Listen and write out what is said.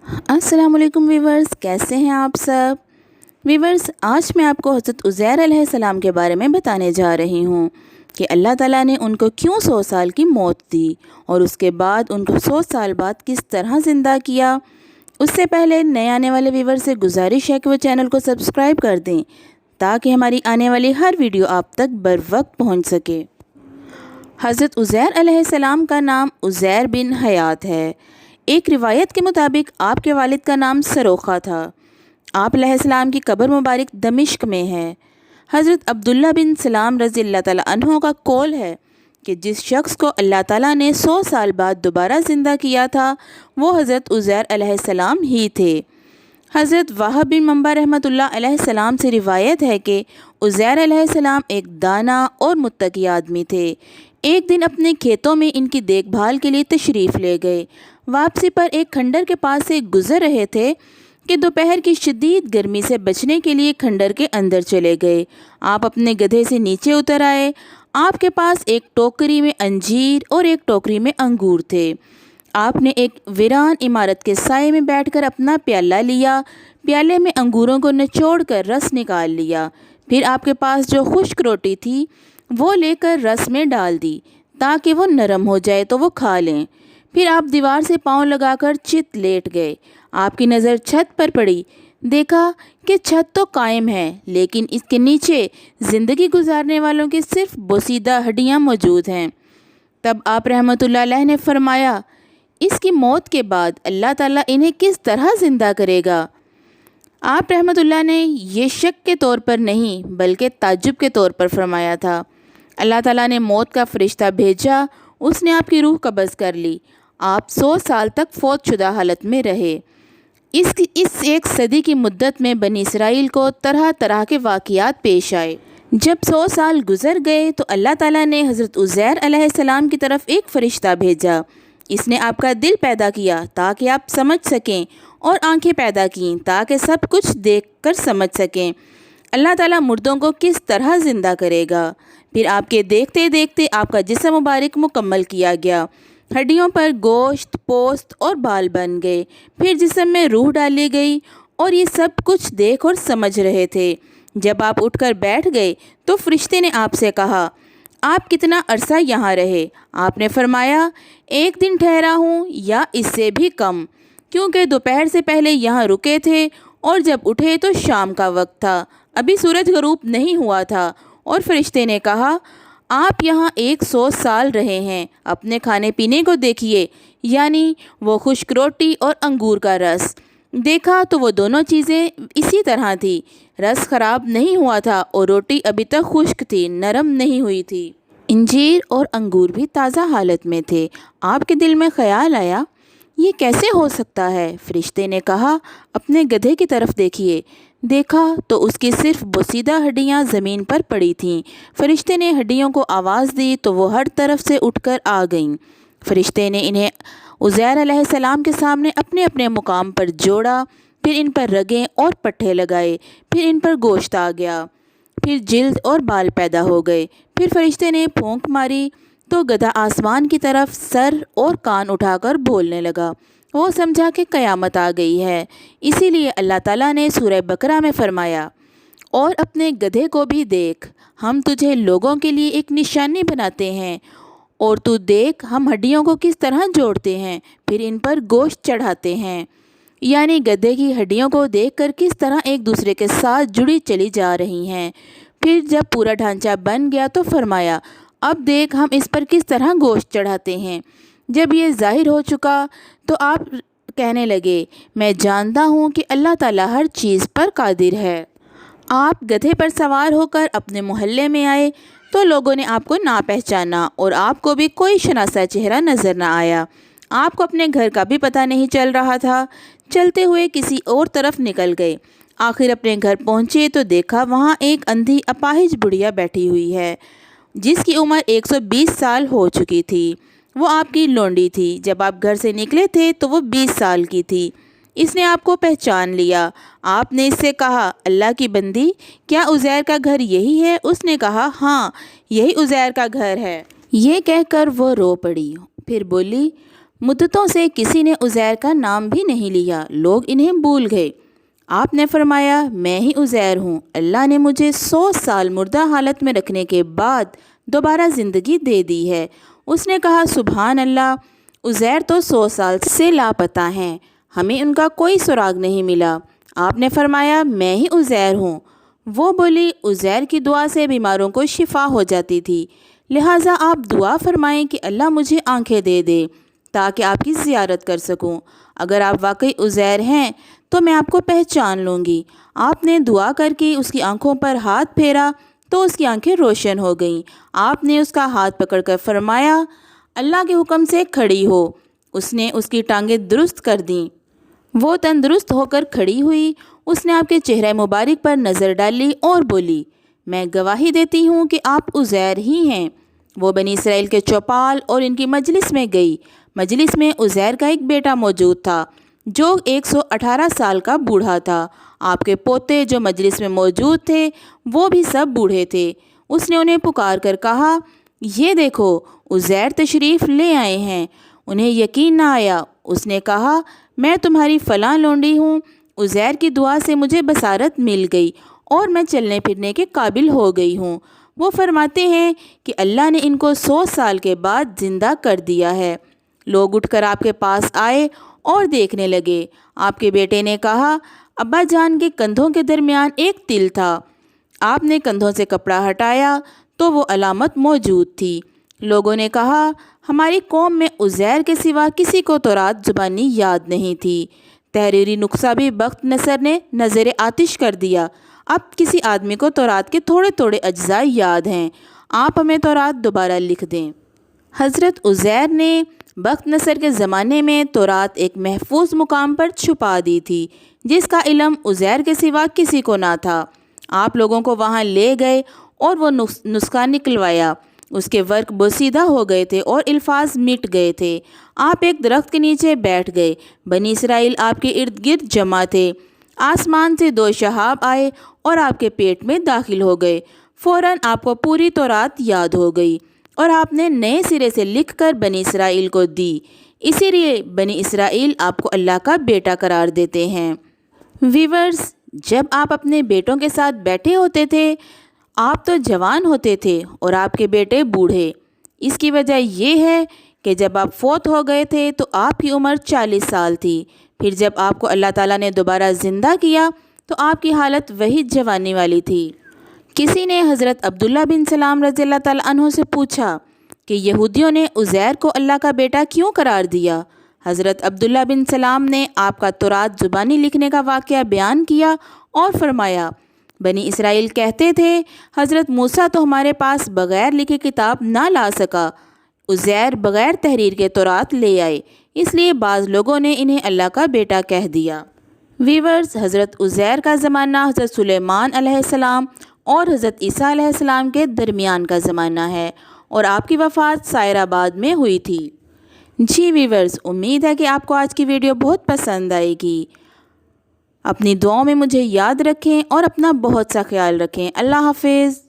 السلام علیکم ویورز، کیسے ہیں آپ سب؟ ویورز، آج میں آپ کو حضرت عزیر علیہ السلام کے بارے میں بتانے جا رہی ہوں کہ اللہ تعالیٰ نے ان کو کیوں 100 سال کی موت دی اور اس کے بعد ان کو 100 سال بعد کس طرح زندہ کیا۔ اس سے پہلے نئے آنے والے ویورز سے گزارش ہے کہ وہ چینل کو سبسکرائب کر دیں تاکہ ہماری آنے والی ہر ویڈیو آپ تک بر وقت پہنچ سکے۔ حضرت عزیر علیہ السلام کا نام عزیر بن حیات ہے۔ ایک روایت کے مطابق آپ کے والد کا نام سروخہ تھا۔ آپ علیہ السلام کی قبر مبارک دمشق میں ہے۔ حضرت عبداللہ بن سلام رضی اللہ تعالیٰ عنہ کا قول ہے کہ جس شخص کو اللہ تعالیٰ نے 100 سال بعد دوبارہ زندہ کیا تھا وہ حضرت عزیر علیہ السلام ہی تھے۔ حضرت وہب بن منبع رحمۃ اللہ علیہ السلام سے روایت ہے کہ عزیر علیہ السلام ایک دانا اور متقی آدمی تھے۔ ایک دن اپنے کھیتوں میں ان کی دیکھ بھال کے لیے تشریف لے گئے۔ واپسی پر ایک کھنڈر کے پاس سے گزر رہے تھے کہ دوپہر کی شدید گرمی سے بچنے کے لیے کھنڈر کے اندر چلے گئے۔ آپ اپنے گدھے سے نیچے اتر آئے۔ آپ کے پاس ایک ٹوکری میں انجیر اور ایک ٹوکری میں انگور تھے۔ آپ نے ایک ویران عمارت کے سائے میں بیٹھ کر اپنا پیالہ لیا، پیالے میں انگوروں کو نچوڑ کر رس نکال لیا، پھر آپ کے پاس جو خشک روٹی تھی وہ لے کر رس میں ڈال دی تاکہ وہ نرم ہو جائے تو وہ کھا لیں۔ پھر آپ دیوار سے پاؤں لگا کر چت لیٹ گئے۔ آپ کی نظر چھت پر پڑی، دیکھا کہ چھت تو قائم ہے لیکن اس کے نیچے زندگی گزارنے والوں کی صرف بوسیدہ ہڈیاں موجود ہیں۔ تب آپ رحمۃ اللہ علیہ نے فرمایا، اس کی موت کے بعد اللہ تعالیٰ انہیں کس طرح زندہ کرے گا؟ آپ رحمۃ اللہ نے یہ شک کے طور پر نہیں بلکہ تعجب کے طور پر فرمایا تھا۔ اللہ تعالیٰ نے موت کا فرشتہ بھیجا، اس نے آپ کی روح قبض کر لی۔ آپ 100 سال تک فوت شدہ حالت میں رہے۔ اس ایک صدی کی مدت میں بنی اسرائیل کو طرح طرح کے واقعات پیش آئے۔ جب 100 سال گزر گئے تو اللہ تعالیٰ نے حضرت عزیر علیہ السلام کی طرف ایک فرشتہ بھیجا۔ اس نے آپ کا دل پیدا کیا تاکہ آپ سمجھ سکیں اور آنکھیں پیدا کیں تاکہ سب کچھ دیکھ کر سمجھ سکیں۔ اللہ تعالیٰ مردوں کو کس طرح زندہ کرے گا؟ پھر آپ کے دیکھتے دیکھتے آپ کا جسم مبارک مکمل کیا گیا۔ ہڈیوں پر گوشت، پوست اور بال بن گئے، پھر جسم میں روح ڈالی گئی اور یہ سب کچھ دیکھ اور سمجھ رہے تھے۔ جب آپ اٹھ کر بیٹھ گئے تو فرشتے نے آپ سے کہا، آپ کتنا عرصہ یہاں رہے؟ آپ نے فرمایا، 1 دن ٹھہرا ہوں یا اس سے بھی کم، کیونکہ دوپہر سے پہلے یہاں رکے تھے اور جب اٹھے تو شام کا وقت تھا، ابھی سورج غروب نہیں ہوا تھا۔ اور فرشتے نے کہا، آپ یہاں 100 سال رہے ہیں، اپنے کھانے پینے کو دیکھیے، یعنی وہ خشک روٹی اور انگور کا رس۔ دیکھا تو وہ دونوں چیزیں اسی طرح تھی، رس خراب نہیں ہوا تھا اور روٹی ابھی تک خشک تھی، نرم نہیں ہوئی تھی۔ انجیر اور انگور بھی تازہ حالت میں تھے۔ آپ کے دل میں خیال آیا، یہ کیسے ہو سکتا ہے؟ فرشتے نے کہا، اپنے گدھے کی طرف دیکھیے۔ دیکھا تو اس کی صرف بوسیدہ ہڈیاں زمین پر پڑی تھیں۔ فرشتے نے ہڈیوں کو آواز دی تو وہ ہر طرف سے اٹھ کر آ گئیں۔ فرشتے نے انہیں عزیر علیہ السلام کے سامنے اپنے اپنے مقام پر جوڑا، پھر ان پر رگیں اور پٹھے لگائے، پھر ان پر گوشت آ گیا، پھر جلد اور بال پیدا ہو گئے۔ پھر فرشتے نے پھونک ماری تو گدھا آسمان کی طرف سر اور کان اٹھا کر بولنے لگا۔ وہ سمجھا کہ قیامت آ گئی ہے، اسی لیے اللہ تعالیٰ نے سورہ بقرہ میں فرمایا، اور اپنے گدھے کو بھی دیکھ، ہم تجھے لوگوں کے لیے ایک نشانی بناتے ہیں، اور تو دیکھ ہم ہڈیوں کو کس طرح جوڑتے ہیں، پھر ان پر گوشت چڑھاتے ہیں۔ یعنی گدھے کی ہڈیوں کو دیکھ کر کس طرح ایک دوسرے کے ساتھ جڑی چلی جا رہی ہیں۔ پھر جب پورا ڈھانچہ بن گیا تو فرمایا، اب دیکھ ہم اس پر کس طرح گوشت چڑھاتے ہیں۔ جب یہ ظاہر ہو چکا تو آپ کہنے لگے، میں جانتا ہوں کہ اللہ تعالیٰ ہر چیز پر قادر ہے۔ آپ گدھے پر سوار ہو کر اپنے محلے میں آئے تو لوگوں نے آپ کو نہ پہچانا اور آپ کو بھی کوئی شناسا چہرہ نظر نہ آیا۔ آپ کو اپنے گھر کا بھی پتہ نہیں چل رہا تھا۔ چلتے ہوئے کسی اور طرف نکل گئے۔ آخر اپنے گھر پہنچے تو دیکھا وہاں ایک اندھی اپاہج بڑھیا بیٹھی ہوئی ہے جس کی عمر 120 سال ہو چکی تھی۔ وہ آپ کی لونڈی تھی۔ جب آپ گھر سے نکلے تھے تو وہ 20 سال کی تھی۔ اس نے آپ کو پہچان لیا۔ آپ نے اس سے کہا، اللہ کی بندی، کیا عزیر کا گھر یہی ہے؟ اس نے کہا، ہاں، یہی عزیر کا گھر ہے۔ یہ کہہ کر وہ رو پڑی، پھر بولی، مدتوں سے کسی نے عزیر کا نام بھی نہیں لیا، لوگ انہیں بھول گئے۔ آپ نے فرمایا میں ہی عزیر ہوں، اللہ نے مجھے 100 سال مردہ حالت میں رکھنے کے بعد دوبارہ زندگی دے دی ہے۔ اس نے کہا سبحان اللہ، عزیر تو 100 سال سے لاپتہ ہیں، ہمیں ان کا کوئی سراغ نہیں ملا۔ آپ نے فرمایا میں ہی عزیر ہوں۔ وہ بولی عزیر کی دعا سے بیماروں کو شفا ہو جاتی تھی، لہٰذا آپ دعا فرمائیں کہ اللہ مجھے آنکھیں دے دے تاکہ آپ کی زیارت کر سکوں، اگر آپ واقعی عزیر ہیں تو میں آپ کو پہچان لوں گی۔ آپ نے دعا کر کے اس کی آنکھوں پر ہاتھ پھیرا تو اس کی آنکھیں روشن ہو گئیں۔ آپ نے اس کا ہاتھ پکڑ کر فرمایا اللہ کے حکم سے کھڑی ہو۔ اس نے اس کی ٹانگیں درست کر دیں، وہ تندرست ہو کر کھڑی ہوئی۔ اس نے آپ کے چہرہ مبارک پر نظر ڈالی اور بولی میں گواہی دیتی ہوں کہ آپ عزیر ہی ہیں۔ وہ بنی اسرائیل کے چوپال اور ان کی مجلس میں گئی۔ مجلس میں عزیر کا ایک بیٹا موجود تھا جو 118 سال کا بوڑھا تھا۔ آپ کے پوتے جو مجلس میں موجود تھے وہ بھی سب بوڑھے تھے۔ اس نے انہیں پکار کر کہا یہ دیکھو عزیر تشریف لے آئے ہیں۔ انہیں یقین نہ آیا۔ اس نے کہا میں تمہاری فلاں لونڈی ہوں، عزیر کی دعا سے مجھے بصارت مل گئی اور میں چلنے پھرنے کے قابل ہو گئی ہوں۔ وہ فرماتے ہیں کہ اللہ نے ان کو 100 سال کے بعد زندہ کر دیا ہے۔ لوگ اٹھ کر آپ کے پاس آئے اور دیکھنے لگے۔ آپ کے بیٹے نے کہا ابا جان کے کندھوں کے درمیان ایک تل تھا۔ آپ نے کندھوں سے کپڑا ہٹایا تو وہ علامت موجود تھی۔ لوگوں نے کہا ہماری قوم میں عزیر کے سوا کسی کو تورات زبانی یاد نہیں تھی۔ تحریری نسخہ بھی بخت نصر نے نظر آتش کر دیا۔ اب کسی آدمی کو تورات کے تھوڑے تھوڑے اجزاء یاد ہیں، آپ ہمیں تورات دوبارہ لکھ دیں۔ حضرت عزیر نے بخت نصر کے زمانے میں تورات ایک محفوظ مقام پر چھپا دی تھی جس کا علم عزیر کے سوا کسی کو نہ تھا۔ آپ لوگوں کو وہاں لے گئے اور وہ نسخہ نکلوایا۔ اس کے ورق بوسیدہ ہو گئے تھے اور الفاظ مٹ گئے تھے۔ آپ ایک درخت کے نیچے بیٹھ گئے، بنی اسرائیل آپ کے ارد گرد جمع تھے۔ آسمان سے 2 شہاب آئے اور آپ کے پیٹ میں داخل ہو گئے۔ فوراً آپ کو پوری تورات یاد ہو گئی اور آپ نے نئے سرے سے لکھ کر بنی اسرائیل کو دی۔ اسی لیے بنی اسرائیل آپ کو اللہ کا بیٹا قرار دیتے ہیں۔ ویورز، جب آپ اپنے بیٹوں کے ساتھ بیٹھے ہوتے تھے آپ تو جوان ہوتے تھے اور آپ کے بیٹے بوڑھے۔ اس کی وجہ یہ ہے کہ جب آپ فوت ہو گئے تھے تو آپ کی عمر 40 سال تھی، پھر جب آپ کو اللہ تعالیٰ نے دوبارہ زندہ کیا تو آپ کی حالت وہی جوانی والی تھی۔ کسی نے حضرت عبداللہ بن سلام رضی اللہ تعالیٰ عنہ سے پوچھا کہ یہودیوں نے عزیر کو اللہ کا بیٹا کیوں قرار دیا؟ حضرت عبداللہ بن سلام نے آپ کا تورات زبانی لکھنے کا واقعہ بیان کیا اور فرمایا بنی اسرائیل کہتے تھے حضرت موسیٰ تو ہمارے پاس بغیر لکھے کتاب نہ لا سکا، عزیر بغیر تحریر کے تورات لے آئے، اس لیے بعض لوگوں نے انہیں اللہ کا بیٹا کہہ دیا۔ ویورز، حضرت عزیر کا زمانہ حضرت سلیمان علیہ السلام اور حضرت عیسیٰ علیہ السلام کے درمیان کا زمانہ ہے اور آپ کی وفات سائر آباد میں ہوئی تھی۔ جی ویورز، امید ہے کہ آپ کو آج کی ویڈیو بہت پسند آئے گی۔ اپنی دعاؤں میں مجھے یاد رکھیں اور اپنا بہت سا خیال رکھیں۔ اللہ حافظ۔